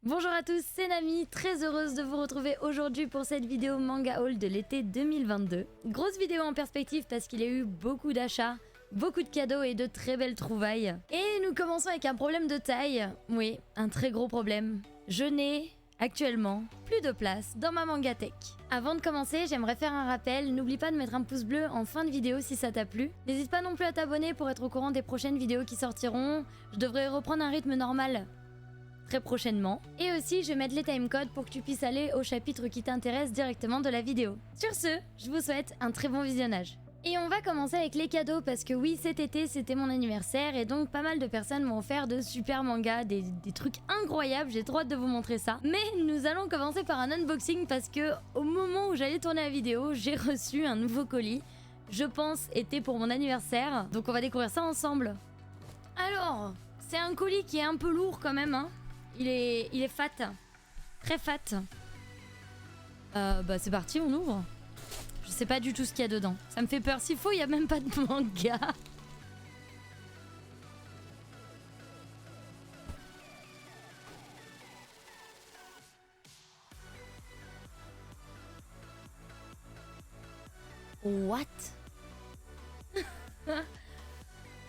Bonjour à tous, c'est Nami, très heureuse de vous retrouver aujourd'hui pour cette vidéo manga haul de l'été 2022. Grosse vidéo en perspective parce qu'il y a eu beaucoup d'achats, beaucoup de cadeaux et de très belles trouvailles. Et nous commençons avec un problème de taille. Oui, un très gros problème. Je n'ai actuellement plus de place dans ma mangatech. Avant de commencer, j'aimerais faire un rappel, n'oublie pas de mettre un pouce bleu en fin de vidéo si ça t'a plu. N'hésite pas non plus à t'abonner pour être au courant des prochaines vidéos qui sortiront. Je devrais reprendre un rythme normal très prochainement. Et aussi, je vais mettre les timecodes pour que tu puisses aller au chapitre qui t'intéresse directement de la vidéo. Sur ce, je vous souhaite un très bon visionnage. Et on va commencer avec les cadeaux parce que oui, cet été, c'était mon anniversaire et donc pas mal de personnes m'ont offert de super mangas, des trucs incroyables, j'ai trop hâte de vous montrer ça. Mais nous allons commencer par un unboxing parce que au moment où j'allais tourner la vidéo, j'ai reçu un nouveau colis. Je pense était pour mon anniversaire, donc on va découvrir ça ensemble. Alors, c'est un colis qui est un peu lourd quand même, hein. Il est fat. Très fat. Bah c'est parti, on ouvre. Je sais pas du tout ce qu'il y a dedans. Ça me fait peur. S'il faut, il y a même pas de manga. What?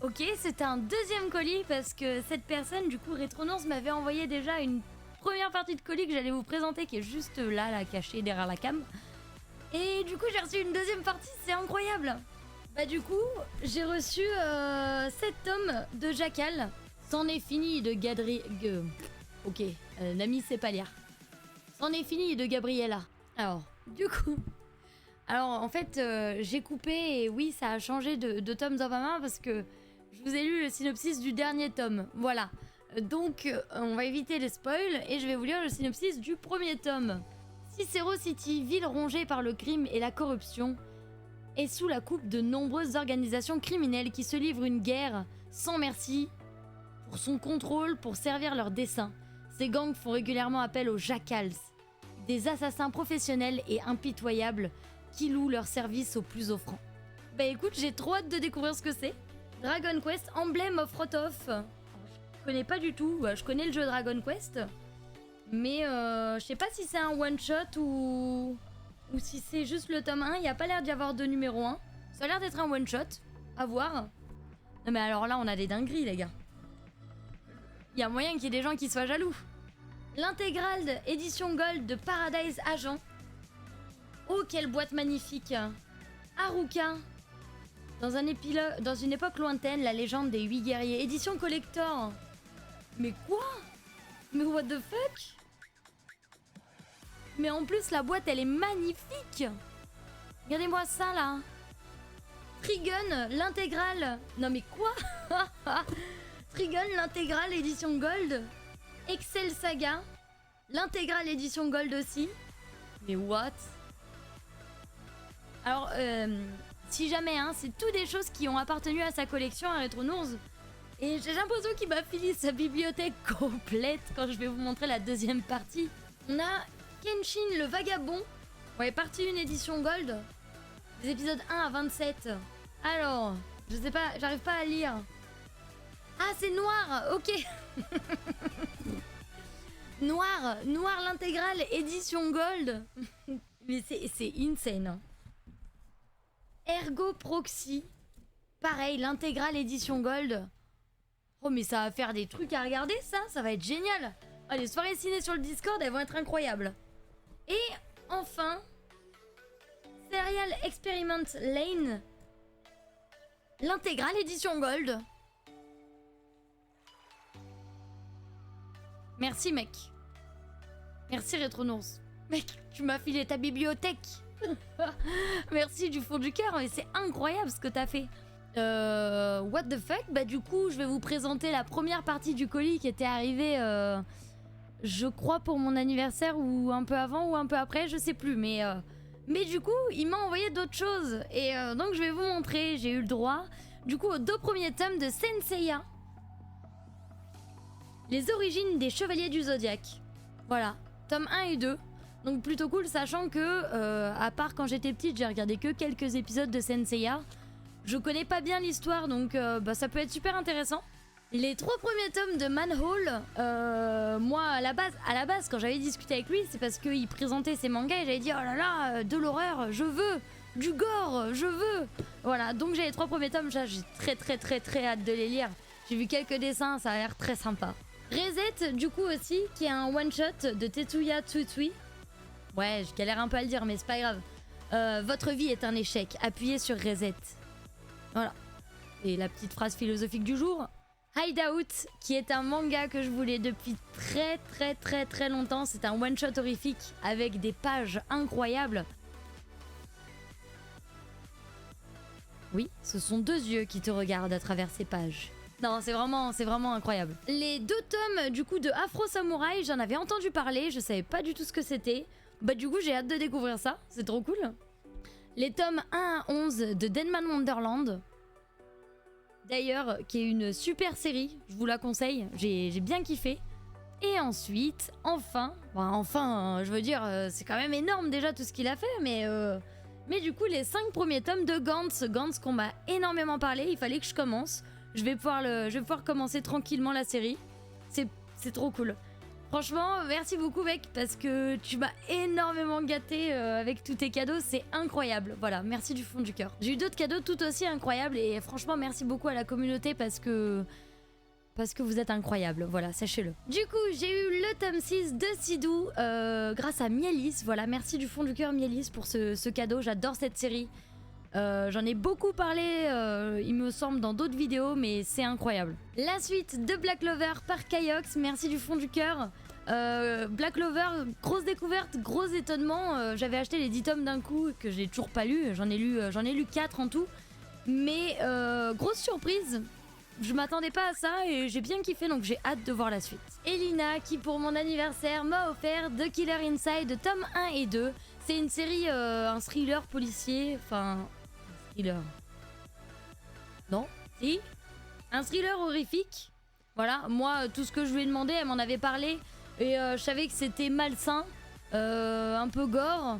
Ok, c'était un deuxième colis parce que cette personne, du coup, Retronance m'avait envoyé déjà une première partie de colis que j'allais vous présenter qui est juste là, cachée derrière la cam. Et du coup, j'ai reçu une deuxième partie, c'est incroyable. Bah du coup, j'ai reçu 7 tomes de Jackal. C'en est fini de Ok, Nami sait pas lire. C'en est fini de Gabriella. Alors, du coup... Alors en fait, j'ai coupé et oui, ça a changé de tomes dans ma main parce que je vous ai lu le synopsis du dernier tome. Voilà. Donc, on va éviter les spoils et je vais vous lire le synopsis du premier tome. Cicero City, ville rongée par le crime et la corruption, est sous la coupe de nombreuses organisations criminelles qui se livrent une guerre sans merci pour son contrôle, pour servir leurs desseins. Ces gangs font régulièrement appel aux jackals, des assassins professionnels et impitoyables qui louent leurs services aux plus offrants. Bah écoute, j'ai trop hâte de découvrir ce que c'est. Dragon Quest Emblem of Rotoff. Je connais pas du tout, je connais le jeu Dragon Quest, mais je sais pas si c'est un one shot ou si c'est juste le tome 1, il n'y a pas l'air d'y avoir de numéro 1. Ça a l'air d'être un one shot, à voir. Non mais alors là on a des dingueries les gars. Il y a moyen qu'il y ait des gens qui soient jaloux. L'intégrale édition Gold de Paradise Agent. Oh quelle boîte magnifique. Haruka. Dans une époque lointaine, la légende des 8 guerriers. Édition collector. Mais quoi? Mais what the fuck? Mais en plus, la boîte, elle est magnifique. Regardez-moi ça, là. Trigun, l'intégrale. Non mais quoi? Trigun, l'intégrale édition Gold. Excel Saga. L'intégrale édition Gold aussi. Mais what? Alors, si jamais, hein, c'est tout des choses qui ont appartenu à sa collection à Retronance. Et j'ai l'impression qu'il m'a filé sa bibliothèque complète quand je vais vous montrer la deuxième partie. On a Kenshin le Vagabond. Ouais, partie 1 édition Gold. Des épisodes 1 à 27. Alors, je sais pas, j'arrive pas à lire. Ah, c'est noir, ok. Noir l'intégrale édition Gold. Mais c'est insane, hein. Ergo Proxy. Pareil, l'intégrale édition Gold. Oh mais ça va faire des trucs à regarder ça va être génial. Oh, les soirées ciné sur le Discord, elles vont être incroyables. Et enfin, Serial Experiment Lane. L'intégrale édition Gold. Merci mec. Merci Retronance. Mec, tu m'as filé ta bibliothèque. Merci du fond du cœur, mais c'est incroyable ce que t'as fait. What the fuck? Bah du coup, je vais vous présenter la première partie du colis qui était arrivée, je crois pour mon anniversaire ou un peu avant ou un peu après, je sais plus. Mais du coup, il m'a envoyé d'autres choses et donc je vais vous montrer. J'ai eu le droit, du coup, aux 2 premiers tomes de Senseiya. Les origines des Chevaliers du Zodiaque. Voilà, tome 1 et 2. Donc plutôt cool, sachant que, à part quand j'étais petite, j'ai regardé que quelques épisodes de Senseiya. Je connais pas bien l'histoire, donc bah, ça peut être super intéressant. Les 3 premiers tomes de Manhole, moi à la base quand j'avais discuté avec lui, c'est parce qu'il présentait ses mangas et j'avais dit oh là là, de l'horreur, je veux, du gore, je veux. Voilà, donc j'ai les 3 premiers tomes, j'ai très hâte de les lire. J'ai vu quelques dessins, ça a l'air très sympa. Reset du coup aussi, qui est un one shot de Tetsuya Tsutsui. Ouais, je galère un peu à le dire, mais c'est pas grave. Votre vie est un échec, appuyez sur Reset. Voilà. Et la petite phrase philosophique du jour. Hideout, qui est un manga que je voulais depuis très longtemps. C'est un one shot horrifique avec des pages incroyables. Oui, ce sont 2 yeux qui te regardent à travers ces pages. Non, c'est vraiment incroyable. Les 2 tomes du coup de Afro Samurai, j'en avais entendu parler, je savais pas du tout ce que c'était. Bah du coup j'ai hâte de découvrir ça, c'est trop cool. Les tomes 1 à 11 de Denman Wonderland. D'ailleurs, qui est une super série, je vous la conseille, j'ai bien kiffé. Et ensuite, enfin, je veux dire, c'est quand même énorme déjà tout ce qu'il a fait, mais du coup les 5 premiers tomes de Gantz qu'on m'a énormément parlé, il fallait que je commence. Je vais pouvoir commencer tranquillement la série. C'est trop cool. Franchement, merci beaucoup mec, parce que tu m'as énormément gâté avec tous tes cadeaux, c'est incroyable. Voilà, merci du fond du cœur. J'ai eu d'autres cadeaux tout aussi incroyables et franchement merci beaucoup à la communauté parce que vous êtes incroyables, voilà, sachez-le. Du coup, j'ai eu le tome 6 de Sidou grâce à Mielis. Voilà, merci du fond du cœur Mielis pour ce cadeau, j'adore cette série. J'en ai beaucoup parlé, il me semble, dans d'autres vidéos, mais c'est incroyable. La suite de Black Clover par Kaiox, merci du fond du cœur. Black Clover, grosse découverte, gros étonnement. J'avais acheté les 10 tomes d'un coup que j'ai toujours pas lu. J'en ai lu 4 en tout. Mais grosse surprise. Je m'attendais pas à ça et j'ai bien kiffé, donc j'ai hâte de voir la suite. Elina, qui pour mon anniversaire m'a offert The Killer Inside, tome 1 et 2. C'est une série, un thriller policier, enfin... Thriller. Non? Si? Un thriller horrifique. Voilà, moi, tout ce que je lui ai demandé, elle m'en avait parlé. Et je savais que c'était malsain, un peu gore,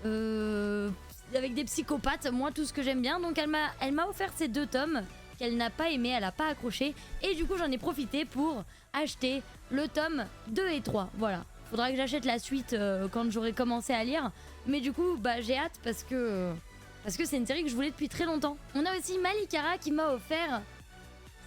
avec des psychopathes. Moi, tout ce que j'aime bien. Donc, elle m'a offert ces 2 tomes qu'elle n'a pas aimé, elle n'a pas accroché. Et du coup, j'en ai profité pour acheter le tome 2 et 3. Voilà. Faudra que j'achète la suite quand j'aurai commencé à lire. Mais du coup, bah, j'ai hâte parce que c'est une série que je voulais depuis très longtemps. On a aussi Malikara qui m'a offert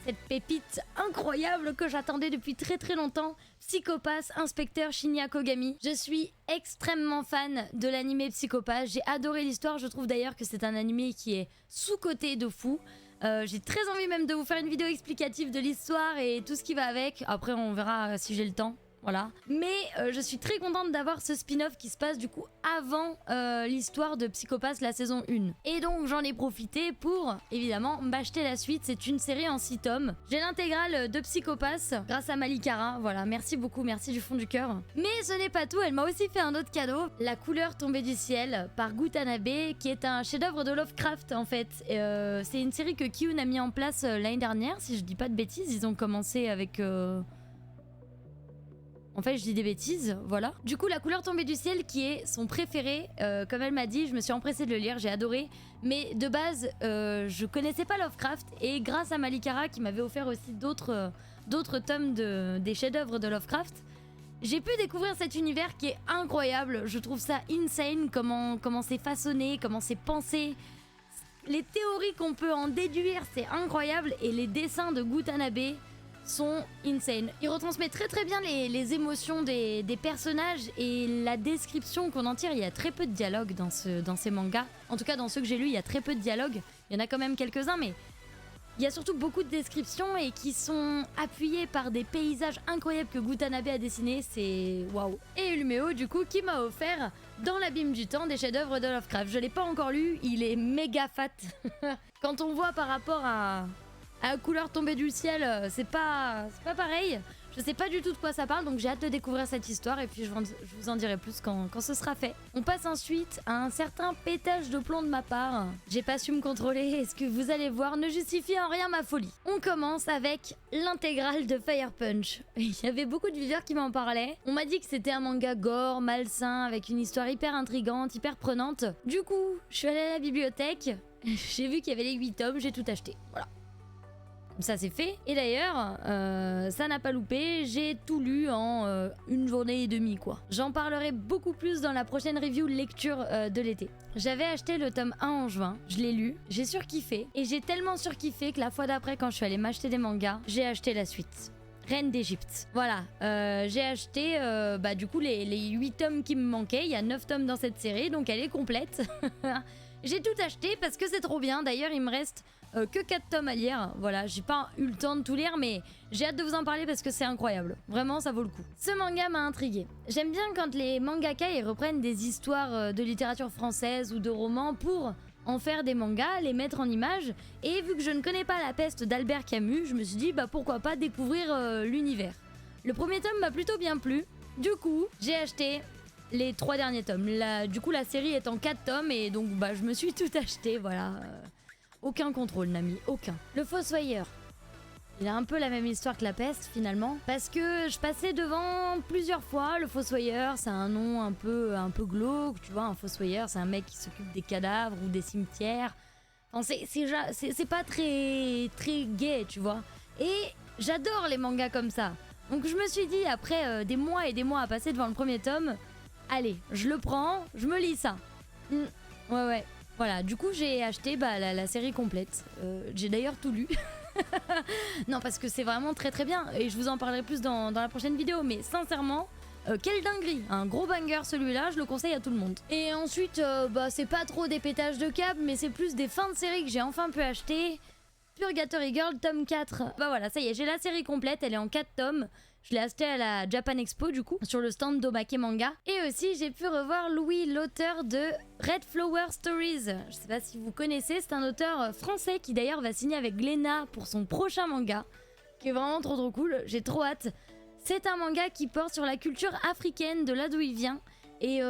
cette pépite incroyable que j'attendais depuis très longtemps. Psychopath, Inspecteur Shinya Kogami. Je suis extrêmement fan de l'anime Psychopath. J'ai adoré l'histoire. Je trouve d'ailleurs que c'est un anime qui est sous-coté de fou. J'ai très envie même de vous faire une vidéo explicative de l'histoire et tout ce qui va avec. Après, on verra si j'ai le temps. Voilà. Mais je suis très contente d'avoir ce spin-off qui se passe du coup avant l'histoire de Psychopath, la saison 1. Et donc j'en ai profité pour évidemment m'acheter la suite. C'est une série en 6 tomes. J'ai l'intégrale de Psychopath grâce à Malikara. Voilà, merci beaucoup, merci du fond du cœur. Mais ce n'est pas tout, elle m'a aussi fait un autre cadeau. La couleur tombée du ciel par Gutanabe, qui est un chef-d'œuvre de Lovecraft en fait. C'est une série que Kiyun a mis en place l'année dernière, si je dis pas de bêtises. Ils ont commencé avec... En fait, je dis des bêtises, voilà. Du coup, La couleur tombée du ciel, qui est son préféré, comme elle m'a dit, je me suis empressée de le lire, j'ai adoré. Mais de base, je connaissais pas Lovecraft, et grâce à Malikara, qui m'avait offert aussi d'autres tomes des chefs-d'œuvre de Lovecraft, j'ai pu découvrir cet univers qui est incroyable. Je trouve ça insane, comment c'est façonné, comment c'est pensé. Les théories qu'on peut en déduire, c'est incroyable, et les dessins de Gutanabe sont insane. Il retransmet très bien les émotions des personnages et la description qu'on en tire. Il y a très peu de dialogue dans ces mangas. En tout cas, dans ceux que j'ai lus, il y a très peu de dialogue. Il y en a quand même quelques-uns, mais il y a surtout beaucoup de descriptions et qui sont appuyées par des paysages incroyables que Gutanabe a dessinés. C'est waouh. Et Ulmeo, du coup, qui m'a offert Dans l'abîme du temps des chefs-d'œuvre de Lovecraft. Je l'ai pas encore lu, il est méga fat. Quand on voit par rapport à couleur tombée du ciel, c'est pas pareil. Je sais pas du tout de quoi ça parle, donc j'ai hâte de découvrir cette histoire et puis je vous en dirai plus quand ce sera fait. On passe ensuite à un certain pétage de plomb de ma part. J'ai pas su me contrôler et ce que vous allez voir ne justifie en rien ma folie. On commence avec l'intégrale de Fire Punch. Il y avait beaucoup de viewers qui m'en parlaient. On m'a dit que c'était un manga gore, malsain, avec une histoire hyper intrigante, hyper prenante. Du coup, je suis allée à la bibliothèque, j'ai vu qu'il y avait les 8 tomes, j'ai tout acheté. Voilà. Ça c'est fait. Et d'ailleurs, ça n'a pas loupé, j'ai tout lu en une journée et demie quoi. J'en parlerai beaucoup plus dans la prochaine review lecture de l'été. J'avais acheté le tome 1 en juin, je l'ai lu, j'ai surkiffé. Et j'ai tellement surkiffé que la fois d'après quand je suis allée m'acheter des mangas, j'ai acheté la suite. Reine d'Égypte. Voilà, j'ai acheté du coup les 8 tomes qui me manquaient. Il y a 9 tomes dans cette série, donc elle est complète. J'ai tout acheté parce que c'est trop bien. D'ailleurs, il me reste que 4 tomes à lire. Voilà, j'ai pas eu le temps de tout lire, mais j'ai hâte de vous en parler parce que c'est incroyable. Vraiment, ça vaut le coup. Ce manga m'a intrigué. J'aime bien quand les mangaka ils reprennent des histoires de littérature française ou de romans pour en faire des mangas, les mettre en images. Et vu que je ne connais pas La Peste d'Albert Camus, je me suis dit pourquoi pas découvrir l'univers. Le premier tome m'a plutôt bien plu. Du coup, j'ai acheté les 3 derniers tomes. Du coup, la série est en 4 tomes et donc je me suis tout acheté, voilà. Aucun contrôle, Nami, aucun. Le Fossoyeur. Il a un peu la même histoire que La Peste, finalement. Parce que je passais devant plusieurs fois. Le Fossoyeur, c'est un nom un peu glauque, tu vois. Un Fossoyeur, c'est un mec qui s'occupe des cadavres ou des cimetières. Enfin, c'est pas très gai, tu vois. Et j'adore les mangas comme ça. Donc je me suis dit, après des mois et des mois à passer devant le premier tome, allez, je le prends, je me lis ça. Ouais. Voilà, du coup j'ai acheté la série complète. J'ai d'ailleurs tout lu. Non, parce que c'est vraiment très très bien. Et je vous en parlerai plus dans la prochaine vidéo. Mais sincèrement, quelle dinguerie. Un gros banger celui-là, je le conseille à tout le monde. Et ensuite, c'est pas trop des pétages de câble, mais c'est plus des fins de série que j'ai enfin pu acheter. Purgatory Girl, tome 4. Voilà, ça y est, j'ai la série complète, elle est en 4 tomes. Je l'ai acheté à la Japan Expo du coup, sur le stand d'Omake Manga. Et aussi j'ai pu revoir Louis, l'auteur de Red Flower Stories. Je sais pas si vous connaissez, c'est un auteur français qui d'ailleurs va signer avec Glénat pour son prochain manga, qui est vraiment trop cool, j'ai trop hâte. C'est un manga qui porte sur la culture africaine de là d'où il vient. Et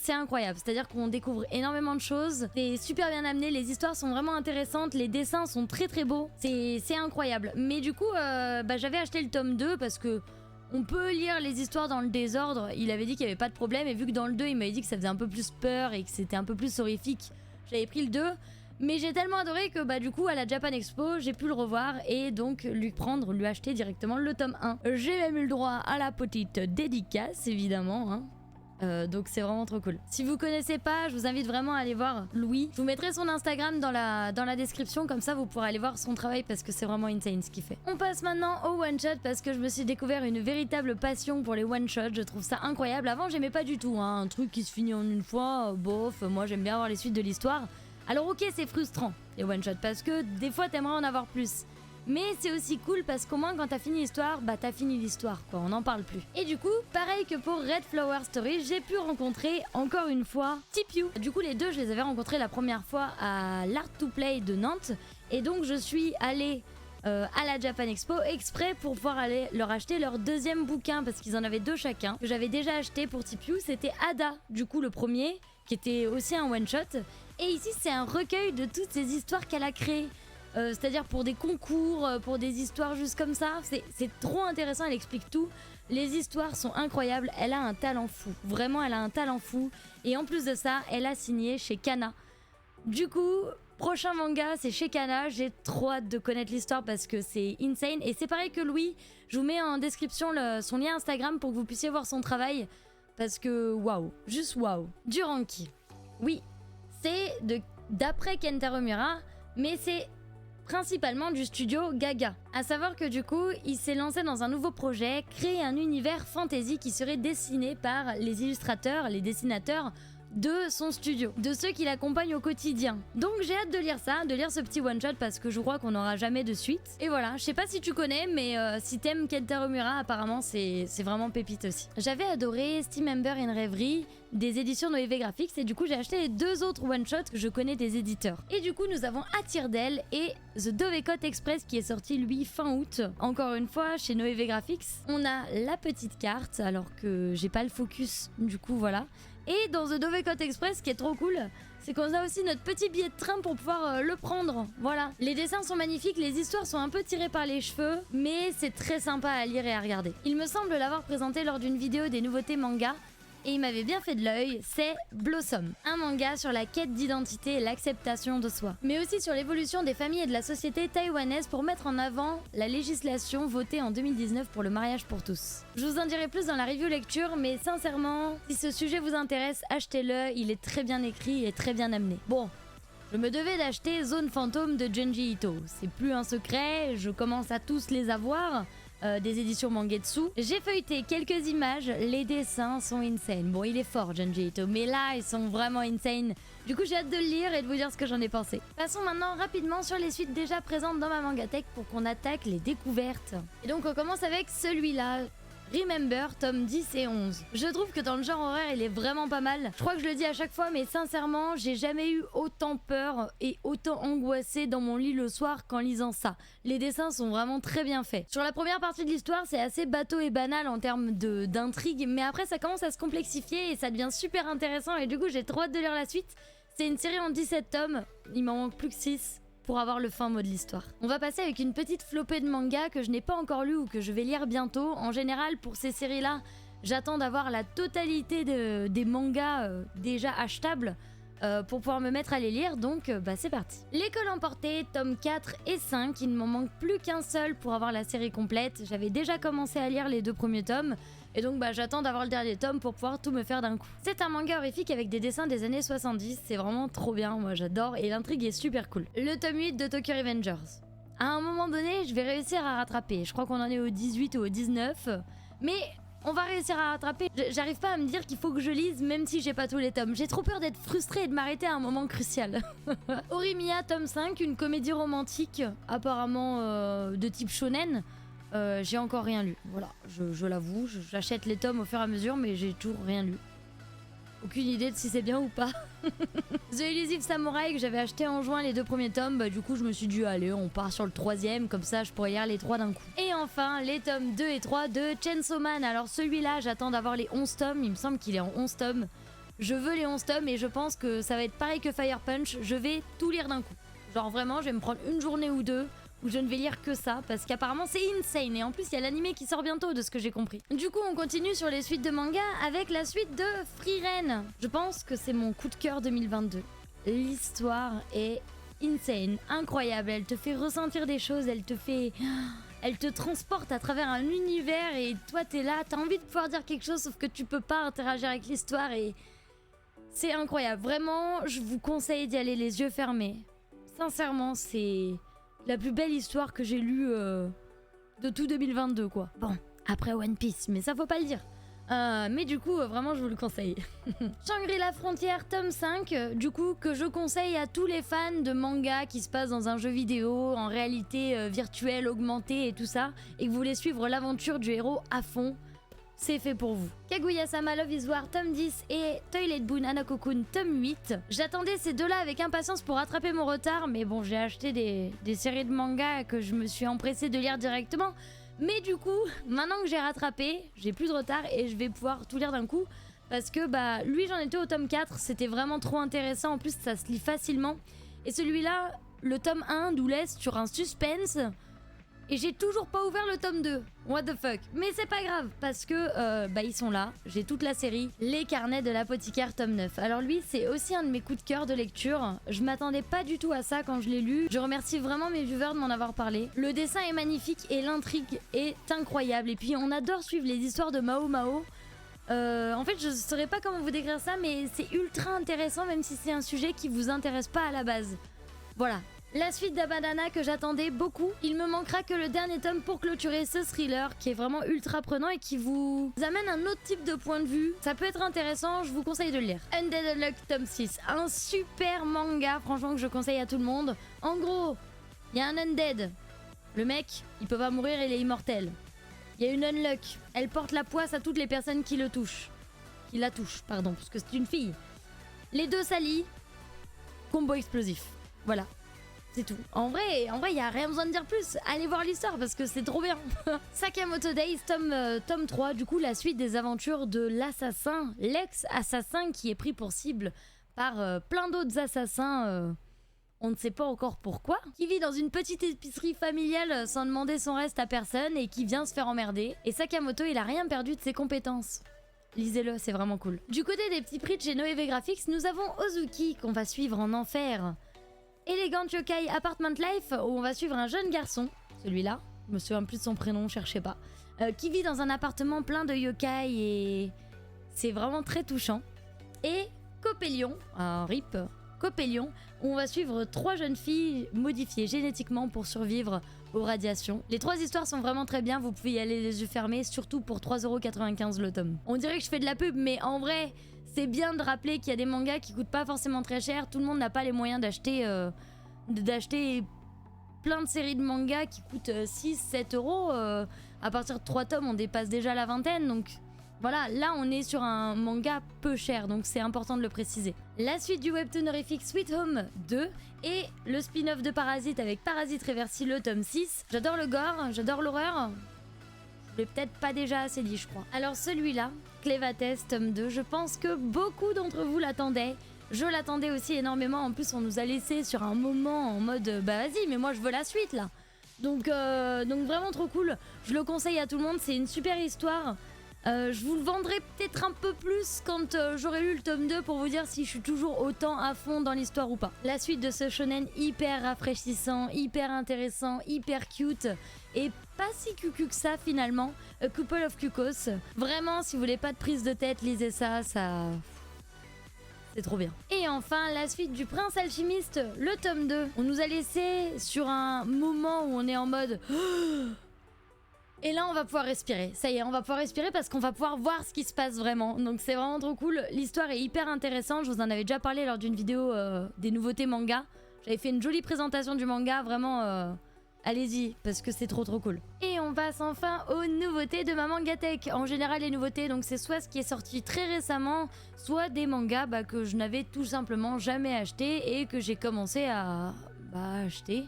c'est incroyable, c'est-à-dire qu'on découvre énormément de choses, c'est super bien amené, les histoires sont vraiment intéressantes, les dessins sont très beaux, c'est incroyable. Mais du coup, j'avais acheté le tome 2 parce que on peut lire les histoires dans le désordre, il avait dit qu'il n'y avait pas de problème, et vu que dans le 2 il m'avait dit que ça faisait un peu plus peur et que c'était un peu plus horrifique, j'avais pris le 2. Mais j'ai tellement adoré que du coup à la Japan Expo j'ai pu le revoir et donc lui acheter directement le tome 1. J'ai même eu le droit à la petite dédicace évidemment, hein. Donc c'est vraiment trop cool. Si vous connaissez pas, je vous invite vraiment à aller voir Louis. Je vous mettrai son Instagram dans la description, comme ça vous pourrez aller voir son travail parce que c'est vraiment insane ce qu'il fait. On passe maintenant au one shot parce que je me suis découvert une véritable passion pour les one shots. Je trouve ça incroyable. Avant j'aimais pas du tout, hein. Un truc qui se finit en une fois, bof. Moi j'aime bien voir les suites de l'histoire. Alors ok, c'est frustrant les one shots parce que des fois t'aimerais en avoir plus. Mais c'est aussi cool parce qu'au moins quand t'as fini l'histoire, t'as fini l'histoire quoi, on n'en parle plus. Et du coup, pareil que pour Red Flower Story, j'ai pu rencontrer encore une fois Tipiu. Du coup les deux, je les avais rencontrés la première fois à l'Art to Play de Nantes. Et donc je suis allée à la Japan Expo exprès pour pouvoir aller leur acheter leur deuxième bouquin parce qu'ils en avaient 2 chacun. Que j'avais déjà acheté pour Tipiu, c'était Ada, du coup le premier, qui était aussi un one shot. Et ici c'est un recueil de toutes ces histoires qu'elle a créées. C'est-à-dire pour des concours, pour des histoires juste comme ça. C'est trop intéressant, elle explique tout. Les histoires sont incroyables, elle a un talent fou. Vraiment, elle a un talent fou. Et en plus de ça, elle a signé chez Kana. Du coup, prochain manga, c'est chez Kana. J'ai trop hâte de connaître l'histoire parce que c'est insane. Et c'est pareil que Louis, je vous mets en description son lien Instagram pour que vous puissiez voir son travail. Parce que waouh, juste waouh. Duranki. Oui, c'est d'après Kentaro Miura, mais c'est principalement du studio Gaga. À savoir que du coup, il s'est lancé dans un nouveau projet, créer un univers fantasy qui serait dessiné par les illustrateurs, les dessinateurs de son studio, de ceux qui l'accompagnent au quotidien. Donc j'ai hâte de lire ça, de lire ce petit one shot parce que je crois qu'on n'aura jamais de suite. Et voilà, je sais pas si tu connais, mais si t'aimes Kentaro Miura, apparemment c'est vraiment pépite aussi. J'avais adoré Steam Ember in Reverie des éditions Noévé Graphics et du coup j'ai acheté les 2 autres one shots que je connais des éditeurs. Et du coup nous avons À tire d'aile et The Dovecot Express qui est sorti lui fin août. Encore une fois chez Noévé Graphics. On a la petite carte alors que j'ai pas le focus, du coup voilà. Et dans The Dovecot Express, ce qui est trop cool, c'est qu'on a aussi notre petit billet de train pour pouvoir le prendre. Voilà. Les dessins sont magnifiques, les histoires sont un peu tirées par les cheveux, mais c'est très sympa à lire et à regarder. Il me semble l'avoir présenté lors d'une vidéo des nouveautés manga. et il m'avait bien fait de l'œil, c'est Blossom, un manga sur la quête d'identité et l'acceptation de soi, mais aussi sur l'évolution des familles et de la société taïwanaise pour mettre en avant la législation votée en 2019 pour le mariage pour tous. Je vous en dirai plus dans la review lecture, mais sincèrement, si ce sujet vous intéresse, achetez-le, il est très bien écrit et très bien amené. Bon, je me devais d'acheter Zone Fantôme de Junji Ito, c'est plus un secret, je commence à tous les avoir. Des éditions Mangetsu. J'ai feuilleté quelques images, les dessins sont insane. Bon, il est fort, Junji Ito, mais là, ils sont vraiment insane. Du coup, j'ai hâte de le lire et de vous dire ce que j'en ai pensé. Passons maintenant rapidement sur les suites déjà présentes dans ma mangatech pour qu'on attaque les découvertes. Et donc, on commence avec celui-là. Remember, tome 10 et 11. Je trouve que dans le genre horaire, il est vraiment pas mal. Je crois que je le dis à chaque fois, mais sincèrement, j'ai jamais eu autant peur et autant angoissé dans mon lit le soir qu'en lisant ça. Les dessins sont vraiment très bien faits. Sur la première partie de l'histoire, c'est assez bateau et banal en termes d'intrigue, mais après ça commence à se complexifier et ça devient super intéressant et du coup j'ai trop hâte de lire la suite. C'est une série en 17 tomes, il m'en manque plus que 6. Pour avoir le fin mot de l'histoire. On va passer avec une petite flopée de mangas que je n'ai pas encore lu ou que je vais lire bientôt. En général, pour ces séries-là, j'attends d'avoir la totalité des mangas déjà achetables pour pouvoir me mettre à les lire, donc c'est parti. L'école emportée, tome 4 et 5, il ne m'en manque plus qu'un seul pour avoir la série complète. J'avais déjà commencé à lire les 2 premiers tomes, et donc j'attends d'avoir le dernier tome pour pouvoir tout me faire d'un coup. C'est un manga horrifique avec des dessins des années 70, c'est vraiment trop bien, moi j'adore, et l'intrigue est super cool. Le tome 8 de Tokyo Revengers. À un moment donné, je vais réussir à rattraper, je crois qu'on en est au 18 ou au 19, mais on va réussir à rattraper. J'arrive pas à me dire qu'il faut que je lise même si j'ai pas tous les tomes. J'ai trop peur d'être frustrée et de m'arrêter à un moment crucial. Orimiya tome 5, une comédie romantique apparemment de type shonen. J'ai encore rien lu. Voilà, je l'avoue, j'achète les tomes au fur et à mesure mais j'ai toujours rien lu. Aucune idée de si c'est bien ou pas. The Elusive Samurai que j'avais acheté en juin les 2 premiers tomes, du coup je me suis dit allez on part sur le 3e, comme ça je pourrais lire les 3 d'un coup. Et enfin les tomes 2 et 3 de Chainsaw Man. Alors celui-là j'attends d'avoir les 11 tomes, il me semble qu'il est en 11 tomes. Je veux les 11 tomes et je pense que ça va être pareil que Fire Punch, je vais tout lire d'un coup. Genre vraiment je vais me prendre une journée ou 2 où je ne vais lire que ça parce qu'apparemment c'est insane et en plus il y a l'animé qui sort bientôt de ce que j'ai compris. Du coup on continue sur les suites de manga avec la suite de Frieren. Je pense que c'est mon coup de cœur 2022. L'histoire est insane, incroyable, elle te fait ressentir des choses, elle te transporte à travers un univers et toi t'es là, t'as envie de pouvoir dire quelque chose sauf que tu peux pas interagir avec l'histoire et c'est incroyable. Vraiment je vous conseille d'y aller les yeux fermés. Sincèrement c'est la plus belle histoire que j'ai lue de tout 2022 quoi. Bon, après One Piece, mais ça faut pas le dire. Mais du coup, vraiment je vous le conseille. Shangri-La Frontière tome 5, du coup que je conseille à tous les fans de manga qui se passent dans un jeu vidéo, en réalité virtuelle, augmentée et tout ça, et que vous voulez suivre l'aventure du héros à fond. C'est fait pour vous. Kaguya-sama Love is War tome 10 et Toilet Boon Hanako-kun tome 8. J'attendais ces deux-là avec impatience pour rattraper mon retard, mais bon, j'ai acheté des séries de mangas que je me suis empressée de lire directement. Mais du coup, maintenant que j'ai rattrapé, j'ai plus de retard et je vais pouvoir tout lire d'un coup. Parce que lui, j'en étais au tome 4, c'était vraiment trop intéressant. En plus, ça se lit facilement. Et celui-là, le tome 1 nous laisse sur un suspense. Et j'ai toujours pas ouvert le tome 2. What the fuck. Mais c'est pas grave, parce que ils sont là. J'ai toute la série. Les carnets de l'apothicaire tome 9. Alors lui, c'est aussi un de mes coups de cœur de lecture. Je m'attendais pas du tout à ça quand je l'ai lu. Je remercie vraiment mes viewers de m'en avoir parlé. Le dessin est magnifique et l'intrigue est incroyable. Et puis on adore suivre les histoires de Mao Mao. En fait, je saurais pas comment vous décrire ça, mais c'est ultra intéressant, même si c'est un sujet qui vous intéresse pas à la base. Voilà. La suite d'Abandana que j'attendais beaucoup. Il me manquera que le dernier tome pour clôturer ce thriller qui est vraiment ultra prenant et qui vous amène un autre type de point de vue. Ça peut être intéressant, je vous conseille de le lire. Undead Unluck tome 6, un super manga, franchement que je conseille à tout le monde. En gros, il y a un Undead. Le mec, il peut pas mourir, il est immortel. Il y a une Unluck, elle porte la poisse à toutes les personnes qui le touchent. Qui la touchent, pardon, parce que c'est une fille. Les deux s'allient. Combo explosif. Voilà. C'est tout. En vrai, il n'y a rien besoin de dire plus. Allez voir l'histoire parce que c'est trop bien. Sakamoto Days, tome 3, du coup, la suite des aventures de l'assassin, l'ex-assassin qui est pris pour cible par plein d'autres assassins, on ne sait pas encore pourquoi, qui vit dans une petite épicerie familiale sans demander son reste à personne et qui vient se faire emmerder. Et Sakamoto, il a rien perdu de ses compétences. lisez-le, c'est vraiment cool. Du côté des petits prix de chez Noévé Graphics, nous avons Ozuki qu'on va suivre en enfer. Elegant Yokai Apartment Life où on va suivre un jeune garçon, celui-là, je me souviens plus de son prénom, cherchez pas, qui vit dans un appartement plein de yokai et c'est vraiment très touchant. Et Copélion, un RIP, Copélion, où on va suivre 3 jeunes filles modifiées génétiquement pour survivre aux radiations. Les 3 histoires sont vraiment très bien, vous pouvez y aller les yeux fermés, surtout pour 3,95 € le tome. On dirait que je fais de la pub, mais en vrai, c'est bien de rappeler qu'il y a des mangas qui coûtent pas forcément très cher, tout le monde n'a pas les moyens d'acheter plein de séries de mangas qui coûtent 6-7 €. À partir de 3 tomes, on dépasse déjà la vingtaine, donc voilà, là on est sur un manga peu cher, donc c'est important de le préciser. La suite du webtoon horrifique Sweet Home 2 et le spin-off de Parasite avec Parasite Reversi, le tome 6. J'adore le gore, j'adore l'horreur. Je l'ai peut-être pas déjà assez dit, je crois. Alors celui-là, Clévates, tome 2, je pense que beaucoup d'entre vous l'attendaient. Je l'attendais aussi énormément, en plus on nous a laissé sur un moment en mode bah vas-y, mais moi je veux la suite là. Donc vraiment trop cool, je le conseille à tout le monde, c'est une super histoire. Je vous le vendrai peut-être un peu plus quand j'aurai lu le tome 2 pour vous dire si je suis toujours autant à fond dans l'histoire ou pas. La suite de ce shonen hyper rafraîchissant, hyper intéressant, hyper cute et pas si cucu que ça finalement, A Couple of Cuckoos. Vraiment, si vous voulez pas de prise de tête, lisez ça, c'est trop bien. Et enfin, la suite du Prince Alchimiste, le tome 2. On nous a laissé sur un moment où on est en mode... Et là, on va pouvoir respirer. Ça y est, on va pouvoir respirer parce qu'on va pouvoir voir ce qui se passe vraiment. Donc c'est vraiment trop cool. L'histoire est hyper intéressante. Je vous en avais déjà parlé lors d'une vidéo des nouveautés manga. J'avais fait une jolie présentation du manga. Vraiment, allez-y, parce que c'est trop cool. Et on passe enfin aux nouveautés de ma Mangatech. En général, les nouveautés, donc c'est soit ce qui est sorti très récemment, soit des mangas que je n'avais tout simplement jamais acheté et que j'ai commencé à acheter.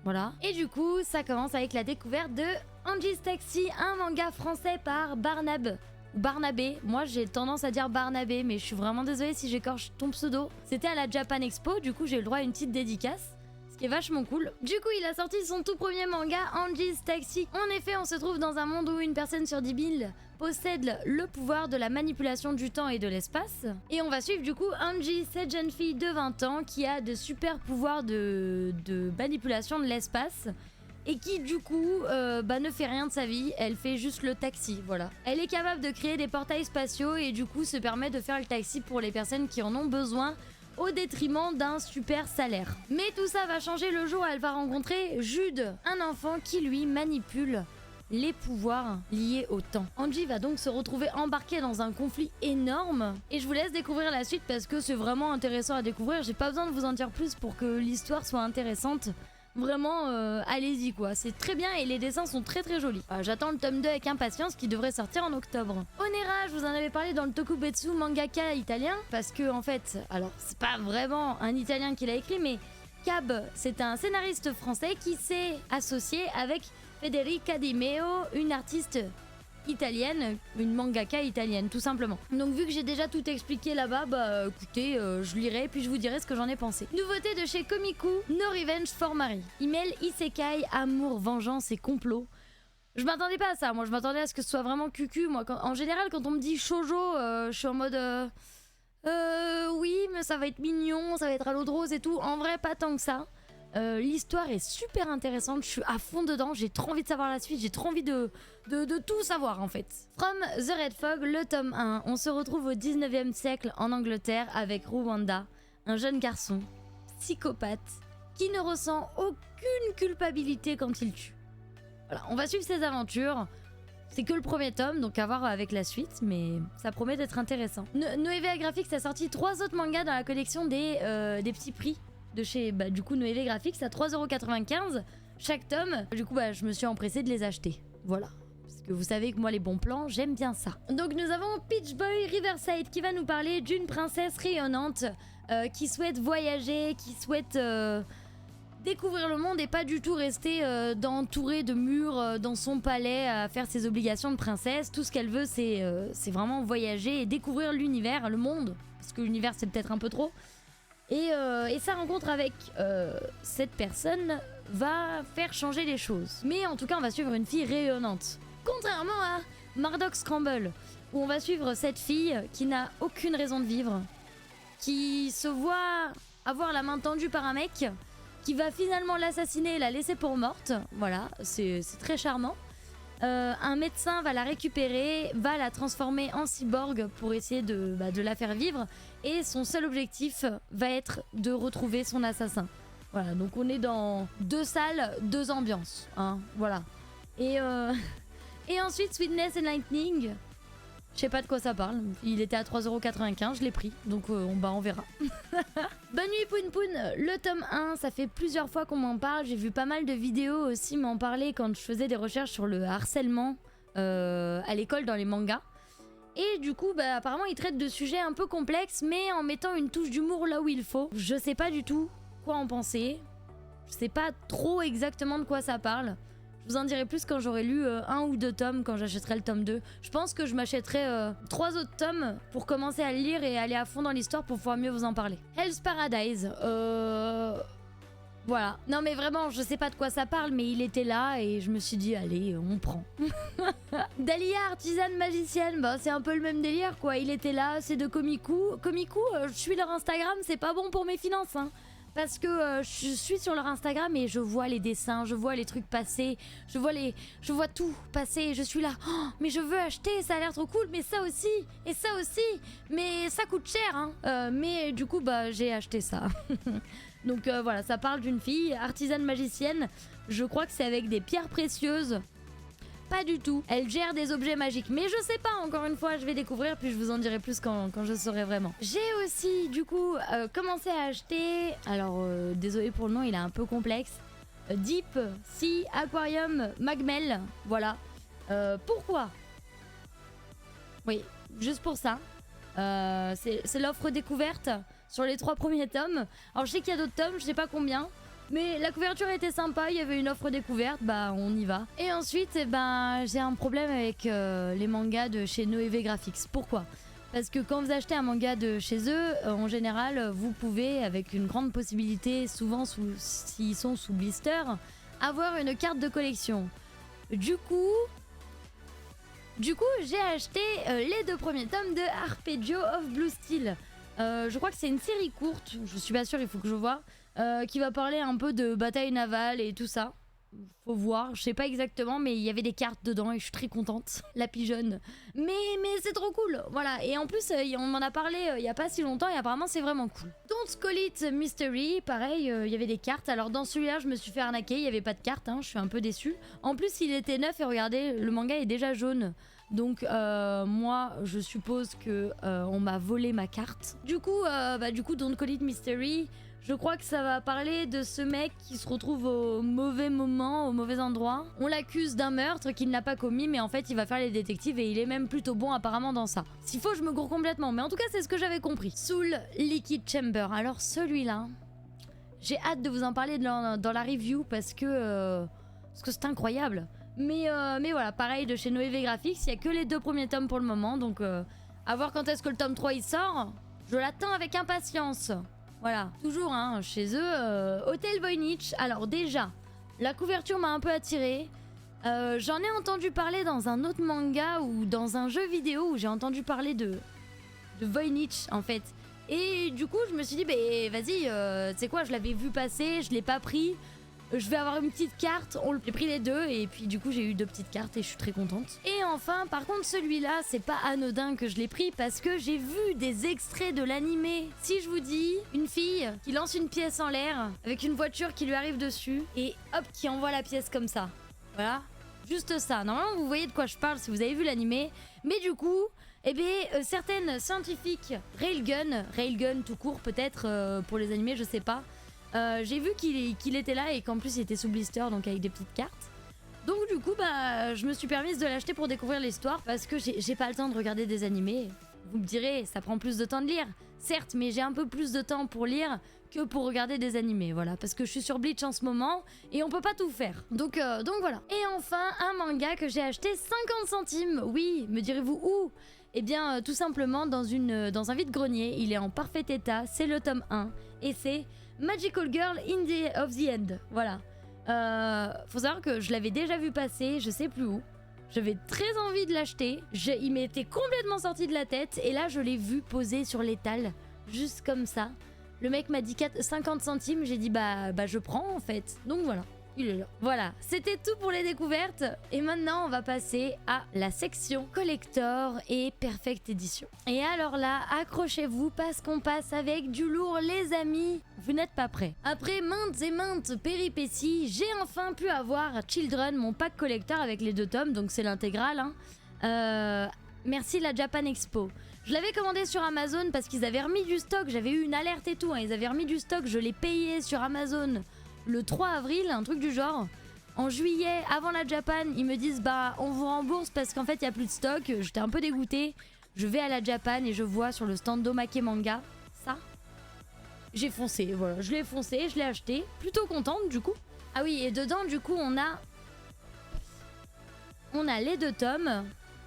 Voilà. Et du coup, ça commence avec la découverte de Angie's Taxi, un manga français par Barnab. Barnabé, moi j'ai tendance à dire Barnabé, mais je suis vraiment désolée si j'écorche ton pseudo. C'était à la Japan Expo, du coup j'ai eu le droit à une petite dédicace, ce qui est vachement cool. Du coup il a sorti son tout premier manga, Angie's Taxi. En effet, on se trouve dans un monde où une personne sur 10 000 possède le pouvoir de la manipulation du temps et de l'espace. Et on va suivre du coup Angie, cette jeune fille de 20 ans qui a de super pouvoirs de manipulation de l'espace. Et qui du coup ne fait rien de sa vie, elle fait juste le taxi, voilà. Elle est capable de créer des portails spatiaux et du coup se permet de faire le taxi pour les personnes qui en ont besoin au détriment d'un super salaire. Mais tout ça va changer le jour où elle va rencontrer Jude, un enfant qui lui manipule les pouvoirs liés au temps. Angie va donc se retrouver embarquée dans un conflit énorme et je vous laisse découvrir la suite parce que c'est vraiment intéressant à découvrir. J'ai pas besoin de vous en dire plus pour que l'histoire soit intéressante. Vraiment, allez-y quoi, c'est très bien et les dessins sont très jolis. J'attends le tome 2 avec impatience qui devrait sortir en octobre. Onera, je vous en avais parlé dans le Tokubetsu mangaka italien parce que en fait, alors c'est pas vraiment un italien qui l'a écrit mais Cab, c'est un scénariste français qui s'est associé avec Federica Di Meo, une artiste italienne, une mangaka italienne tout simplement. Donc vu que j'ai déjà tout expliqué là-bas, écoutez, je lirai puis je vous dirai ce que j'en ai pensé. Nouveauté de chez Komiku, No Revenge for Mary. Email isekai, amour, vengeance et complot. Je m'attendais pas à ça, moi je m'attendais à ce que ce soit vraiment cucu. Moi en général quand on me dit shoujo, je suis en mode oui mais ça va être mignon, ça va être à l'eau de rose et tout. En vrai pas tant que ça. L'histoire est super intéressante, je suis à fond dedans, j'ai trop envie de savoir la suite, j'ai trop envie de tout savoir en fait. From the Red Fog, le tome 1, on se retrouve au 19e siècle en Angleterre avec Rwanda, un jeune garçon, psychopathe, qui ne ressent aucune culpabilité quand il tue. Voilà, on va suivre ses aventures. C'est que le premier tome, donc à voir avec la suite, mais ça promet d'être intéressant. Noévé Graphics a sorti 3 autres mangas dans la collection des petits prix de chez du coup Noévé Graphics à 3,95 € chaque tome. Du coup je me suis empressée de les acheter. Voilà. Parce que vous savez que moi les bons plans, j'aime bien ça. Donc nous avons Peach Boy Riverside qui va nous parler d'une princesse rayonnante qui souhaite voyager, qui souhaite découvrir le monde et pas du tout rester entourée de murs dans son palais à faire ses obligations de princesse. Tout ce qu'elle veut c'est vraiment voyager et découvrir l'univers, le monde. Parce que l'univers c'est peut-être un peu trop. Et sa rencontre avec cette personne va faire changer les choses. Mais en tout cas, on va suivre une fille rayonnante. Contrairement à Murdoch Scramble, où on va suivre cette fille qui n'a aucune raison de vivre, qui se voit avoir la main tendue par un mec, qui va finalement l'assassiner et la laisser pour morte. Voilà, c'est très charmant. Un médecin va la récupérer, va la transformer en cyborg pour essayer de la faire vivre. Et son seul objectif va être de retrouver son assassin. Voilà, donc on est dans 2 salles, 2 ambiances. Hein, voilà. Et ensuite, Sweetness and Lightning. Je sais pas de quoi ça parle. Il était à 3,95€, je l'ai pris. Donc on verra. Bonne nuit Poun Poun. Le tome 1, ça fait plusieurs fois qu'on m'en parle. J'ai vu pas mal de vidéos aussi m'en parler quand je faisais des recherches sur le harcèlement à l'école dans les mangas. Et du coup, apparemment, il traite de sujets un peu complexes, mais en mettant une touche d'humour là où il faut. Je sais pas du tout quoi en penser. Je sais pas trop exactement de quoi ça parle. Je vous en dirai plus quand j'aurai lu 1 ou 2 tomes, quand j'achèterai le tome 2. Je pense que je m'achèterai 3 autres tomes pour commencer à le lire et aller à fond dans l'histoire pour pouvoir mieux vous en parler. Hell's Paradise. Voilà. Non mais vraiment, je sais pas de quoi ça parle, mais il était là et je me suis dit, allez, on prend. Dahlia, artisane magicienne, c'est un peu le même délire quoi. Il était là, c'est de Komiku. Komiku, je suis leur Instagram, c'est pas bon pour mes finances, hein. Parce que je suis sur leur Instagram et je vois les dessins, je vois les trucs passer, je vois tout passer et je suis là. Oh, mais je veux acheter, ça a l'air trop cool, mais ça aussi, et ça aussi, mais ça coûte cher, hein. Mais du coup, j'ai acheté ça. Donc voilà, ça parle d'une fille, artisane magicienne. Je crois que c'est avec des pierres précieuses. Pas du tout. Elle gère des objets magiques. Mais je sais pas, encore une fois, je vais découvrir, puis je vous en dirai plus quand je saurai vraiment. J'ai aussi, du coup, commencé à acheter... Alors, désolé pour le nom, il est un peu complexe. Deep Sea Aquarium Magmel. Voilà. Pourquoi? Oui, juste pour ça. C'est l'offre découverte sur les 3 premiers tomes. Alors, je sais qu'il y a d'autres tomes, je sais pas combien. Mais la couverture était sympa, il y avait une offre découverte, on y va. Et ensuite, j'ai un problème avec les mangas de chez Noévé Graphics. Pourquoi? Parce que quand vous achetez un manga de chez eux, en général, vous pouvez, avec une grande possibilité, souvent s'ils sont sous blister, avoir une carte de collection. Du coup, j'ai acheté les 2 premiers tomes de Arpeggio of Blue Steel. Je crois que c'est une série courte, je suis pas sûre, il faut que je vois. Qui va parler un peu de bataille navale et tout ça. Faut voir, je sais pas exactement, mais il y avait des cartes dedans et je suis très contente. La pigeonne. Mais c'est trop cool, voilà. Et en plus, on m'en a parlé il y a pas si longtemps et apparemment c'est vraiment cool. Don't Call It Mystery, pareil, il y avait des cartes. Alors dans celui-là, je me suis fait arnaquer, il y avait pas de cartes, hein, je suis un peu déçue. En plus, il était neuf et regardez, le manga est déjà jaune. Donc moi, je suppose que on m'a volé ma carte. Du coup, Don't Call It Mystery... Je crois que ça va parler de ce mec qui se retrouve au mauvais moment, au mauvais endroit. On l'accuse d'un meurtre qu'il n'a pas commis, mais en fait, il va faire les détectives et il est même plutôt bon apparemment dans ça. S'il faut, je me gourre complètement, mais en tout cas, c'est ce que j'avais compris. Soul Liquid Chamber. Alors celui-là, j'ai hâte de vous en parler dans la review parce que c'est incroyable. Mais voilà, pareil de chez Noévé Graphics, il n'y a que les 2 premiers tomes pour le moment, donc à voir quand est-ce que le tome 3 il sort. Je l'attends avec impatience. Voilà, toujours hein, chez eux, Hôtel Voynich. Alors déjà, la couverture m'a un peu attirée. J'en ai entendu parler dans un autre manga ou dans un jeu vidéo où j'ai entendu parler de Voynich en fait. Et du coup, je me suis dit, vas-y, tu sais quoi, je l'avais vu passer, je l'ai pas pris. Je vais avoir une petite carte, j'ai pris les 2 et puis du coup j'ai eu 2 petites cartes et je suis très contente. Et enfin, par contre celui-là, c'est pas anodin que je l'ai pris parce que j'ai vu des extraits de l'animé. Si je vous dis, une fille qui lance une pièce en l'air avec une voiture qui lui arrive dessus et hop, qui envoie la pièce comme ça. Voilà, juste ça. Normalement vous voyez de quoi je parle si vous avez vu l'animé. Mais du coup, certaines scientifiques, Railgun tout court peut-être pour les animés, je sais pas. J'ai vu qu'il était là et qu'en plus il était sous blister, donc avec des petites cartes. Donc du coup, je me suis permise de l'acheter pour découvrir l'histoire parce que j'ai pas le temps de regarder des animés. Vous me direz, ça prend plus de temps de lire. Certes, mais j'ai un peu plus de temps pour lire que pour regarder des animés, voilà. Parce que je suis sur Bleach en ce moment et on peut pas tout faire. Donc voilà. Et enfin, un manga que j'ai acheté 50 centimes. Oui, me direz-vous où? Eh bien, tout simplement dans un vide-grenier. Il est en parfait état, c'est le tome 1 et c'est Magical Girl of the End. Voilà. Faut savoir que je l'avais déjà vu passer, je sais plus où. J'avais très envie de l'acheter. Il m'était complètement sorti de la tête. Et là, je l'ai vu poser sur l'étal. Juste comme ça. Le mec m'a dit 50 centimes. J'ai dit bah je prends en fait. Donc voilà. Il est là. Voilà, c'était tout pour les découvertes. Et maintenant, on va passer à la section collector et perfect edition. Et alors là, accrochez-vous parce qu'on passe avec du lourd, les amis. Vous n'êtes pas prêts. Après maintes et maintes péripéties, j'ai enfin pu avoir Children, mon pack collector avec les 2 tomes. Donc c'est l'intégrale. Hein. Merci la Japan Expo. Je l'avais commandé sur Amazon parce qu'ils avaient remis du stock. J'avais eu une alerte et tout. Hein. Ils avaient remis du stock. Je l'ai payé sur Amazon le 3 avril, un truc du genre. En juillet, avant la Japan, ils me disent bah on vous rembourse parce qu'en fait il n'y a plus de stock. J'étais un peu dégoûtée. Je vais à la Japan et je vois sur le stand d'Omake Manga ça. J'ai foncé, voilà, je l'ai foncé, je l'ai acheté. Plutôt contente du coup. Ah oui, et dedans du coup on a les 2 tomes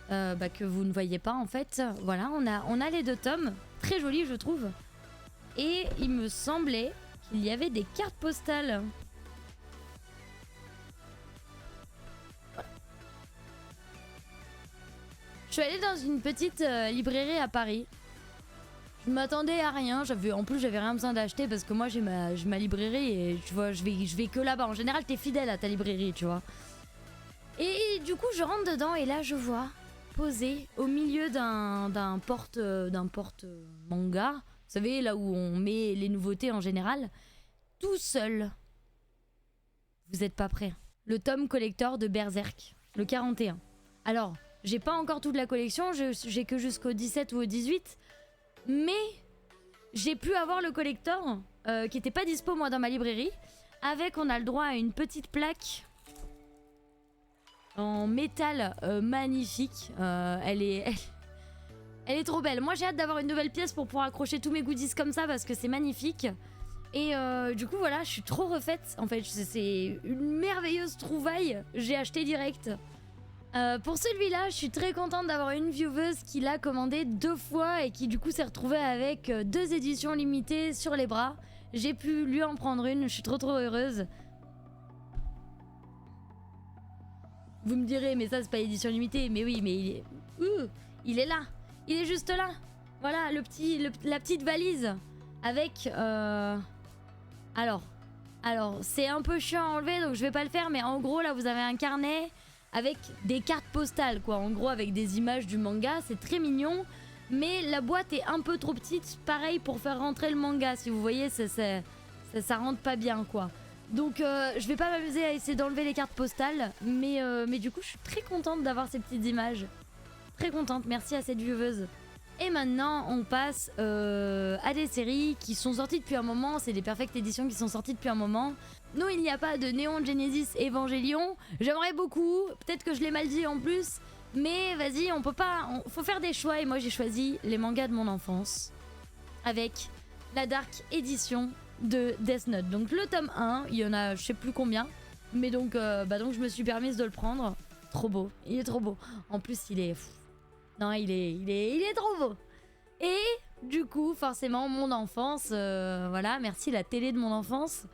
que vous ne voyez pas en fait. Voilà, on a les 2 tomes. Très jolis je trouve. Et il me semblait qu'il y avait des cartes postales. Voilà. Je suis allée dans une petite librairie à Paris. Je m'attendais à rien. En plus, j'avais rien besoin d'acheter parce que moi, j'ai ma librairie et tu vois, je vais que là-bas. En général, t'es fidèle à ta librairie, tu vois. Et du coup, je rentre dedans et là, je vois posé au milieu d'un porte manga. Vous savez, là où on met les nouveautés en général. Tout seul. Vous êtes pas prêts. Le tome collector de Berserk. Le 41. Alors, j'ai pas encore toute la collection. J'ai que jusqu'au 17 ou au 18. Mais j'ai pu avoir le collector qui était pas dispo moi dans ma librairie. Avec, on a le droit à une petite plaque en métal magnifique. Elle est trop belle. Moi j'ai hâte d'avoir une nouvelle pièce pour pouvoir accrocher tous mes goodies comme ça parce que c'est magnifique. Et du coup voilà, je suis trop refaite. En fait, c'est une merveilleuse trouvaille. J'ai acheté direct. Pour celui-là, je suis très contente d'avoir une vieweuse qui l'a commandé 2 fois et qui du coup s'est retrouvée avec 2 éditions limitées sur les bras. J'ai pu lui en prendre une, je suis trop heureuse. Vous me direz, mais ça c'est pas édition limitée. Mais oui, mais il est là. Il est juste là. Voilà, la petite valise. Avec... Alors, c'est un peu chiant à enlever, donc je vais pas le faire. Mais en gros, là, vous avez un carnet avec des cartes postales, quoi. En gros, avec des images du manga. C'est très mignon. Mais la boîte est un peu trop petite. Pareil, pour faire rentrer le manga. Si vous voyez, ça rentre pas bien, quoi. Donc je vais pas m'amuser à essayer d'enlever les cartes postales, mais du coup je suis très contente d'avoir ces petites images. Très contente, merci à cette vieweuse. Et maintenant on passe à des séries qui sont sorties depuis un moment, c'est des Perfect Editions qui sont sorties depuis un moment. Non, il n'y a pas de Neon Genesis Evangelion, j'aimerais beaucoup, peut-être que je l'ai mal dit en plus, mais vas-y, on peut pas, faut faire des choix et moi j'ai choisi les mangas de mon enfance avec la Dark Edition de Death Note. Donc le tome 1, il y en a je sais plus combien, mais donc je me suis permise de le prendre. Trop beau, il est trop beau. En plus il est... Non, il est trop beau. Et du coup, forcément, mon enfance, voilà, merci la télé de mon enfance,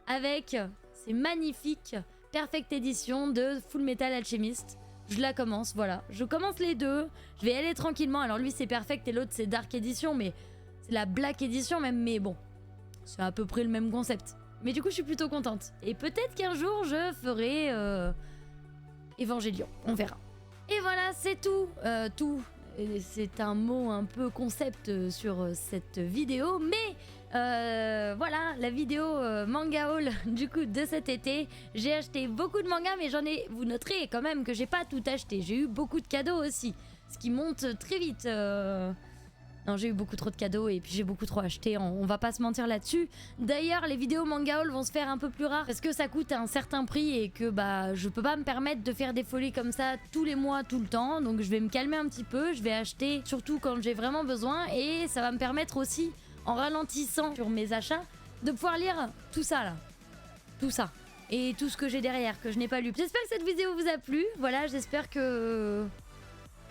avec ces magnifiques Perfect Edition de Full Metal Alchemist. Je la commence, voilà. Je commence les 2, je vais y aller tranquillement. Alors lui c'est Perfect et l'autre c'est Dark Edition, mais c'est la Black Edition même, mais bon. C'est à peu près le même concept. Mais du coup, je suis plutôt contente. Et peut-être qu'un jour, je ferai Evangelion. On verra. Et voilà, c'est tout. C'est un mot un peu concept sur cette vidéo. Mais voilà, la vidéo manga haul du coup de cet été. J'ai acheté beaucoup de mangas, mais vous noterez quand même que j'ai pas tout acheté. J'ai eu beaucoup de cadeaux aussi. Ce qui monte très vite. Non, j'ai eu beaucoup trop de cadeaux et puis j'ai beaucoup trop acheté, on va pas se mentir là-dessus. D'ailleurs, les vidéos manga haul vont se faire un peu plus rares parce que ça coûte un certain prix et que je peux pas me permettre de faire des folies comme ça tous les mois, tout le temps. Donc je vais me calmer un petit peu, je vais acheter surtout quand j'ai vraiment besoin et ça va me permettre aussi, en ralentissant sur mes achats, de pouvoir lire tout ça là. Tout ça. Et tout ce que j'ai derrière, que je n'ai pas lu. J'espère que cette vidéo vous a plu. Voilà, j'espère que...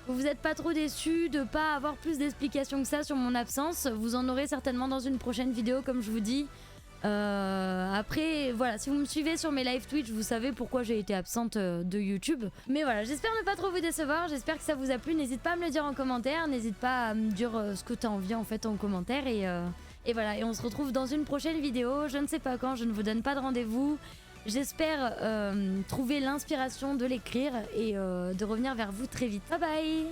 vous n'êtes pas trop déçus de pas avoir plus d'explications que ça sur mon absence. Vous en aurez certainement dans une prochaine vidéo, comme je vous dis. Après, voilà, si vous me suivez sur mes live Twitch, vous savez pourquoi j'ai été absente de YouTube. Mais voilà, j'espère ne pas trop vous décevoir, j'espère que ça vous a plu. N'hésite pas à me le dire en commentaire, n'hésite pas à me dire ce que t'as envie en fait en commentaire. Et voilà, et on se retrouve dans une prochaine vidéo. Je ne sais pas quand, je ne vous donne pas de rendez-vous. J'espère trouver l'inspiration de l'écrire et de revenir vers vous très vite. Bye bye.